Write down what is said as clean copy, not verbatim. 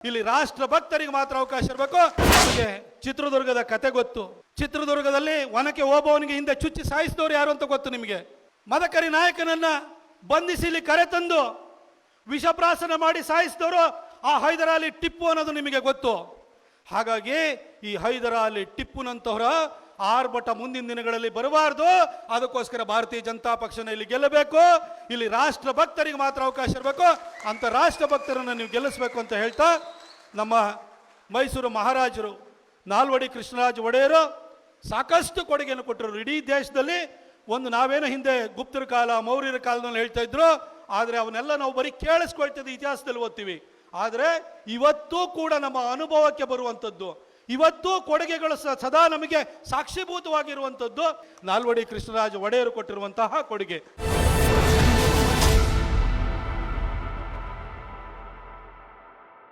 ಇಲ್ಲಿ ರಾಷ್ಟ್ರ ಭಕ್ತರಿಗೆ ಮಾತ್ರ ಅವಕಾಶ ಇರಬೇಕು. ನಿಮಗೆ ಚಿತ್ರದುರ್ಗದ ಕತೆ ಗೊತ್ತು. ಚಿತ್ರದುರ್ಗದಲ್ಲಿ ಒನಕೆ ಓಬವ್ವನಿಗೆ ಹಿಂದೆ ಚುಚ್ಚಿ ಸಾಯಿಸಿದವರು ಯಾರು ಅಂತ ಗೊತ್ತು ನಿಮಗೆ. ಮದಕರಿ ನಾಯಕನನ್ನ ಬಂಧಿಸಿ ಇಲ್ಲಿ ಕರೆತಂದು ವಿಷಪ್ರಾಸನ ಮಾಡಿ ಸಾಯಿಸಿದವರು ಆ ಹೈದರಾಲಿ ಟಿಪ್ಪು ಅನ್ನೋದು ನಿಮಗೆ ಗೊತ್ತು. ಹಾಗಾಗಿ ಈ ಹೈದರಾಲಿ ಟಿಪ್ಪುನಂತವರ ಆರ್ಭಟ ಮುಂದಿನ ದಿನಗಳಲ್ಲಿ ಬರಬಾರ್ದು. ಅದಕ್ಕೋಸ್ಕರ ಭಾರತೀಯ ಜನತಾ ಪಕ್ಷನ ಇಲ್ಲಿ ಗೆಲ್ಲಬೇಕು. ಇಲ್ಲಿ ರಾಷ್ಟ್ರ ಭಕ್ತರಿಗೆ ಮಾತ್ರ ಅವಕಾಶ ಇರಬೇಕು. ಅಂತ ರಾಷ್ಟ್ರ ಭಕ್ತರನ್ನು ನೀವು ಗೆಲ್ಲಿಸಬೇಕು ಅಂತ ಹೇಳ್ತಾ, ನಮ್ಮ ಮೈಸೂರು ಮಹಾರಾಜರು ನಾಲ್ವಡಿ ಕೃಷ್ಣರಾಜ ಒಡೆಯರು ಸಾಕಷ್ಟು ಕೊಡುಗೆಯನ್ನು ಕೊಟ್ಟರು ಇಡೀ ದೇಶದಲ್ಲಿ. ಒಂದು ನಾವೇನೋ ಹಿಂದೆ ಗುಪ್ತರ ಕಾಲ ಮೌರ್ಯರ ಕಾಲದಲ್ಲಿ ಹೇಳ್ತಾ ಇದ್ರು, ಆದರೆ ಅವನ್ನೆಲ್ಲ ನಾವು ಬರೀ ಕೇಳಿಸ್ಕೊಳ್ತಿದ್ದ ಇತಿಹಾಸದಲ್ಲಿ ಓದ್ತೀವಿ. ಆದರೆ ಇವತ್ತೂ ಕೂಡ ನಮ್ಮ ಅನುಭವಕ್ಕೆ ಬರುವಂಥದ್ದು, ಇವತ್ತು ಕೊಡುಗೆಗಳು ಸದಾ ನಮಗೆ ಸಾಕ್ಷೀಭೂತವಾಗಿರುವಂಥದ್ದು ನಾಲ್ವಡಿ ಕೃಷ್ಣರಾಜ ಒಡೆಯರು ಕೊಟ್ಟಿರುವಂತಹ ಕೊಡುಗೆ.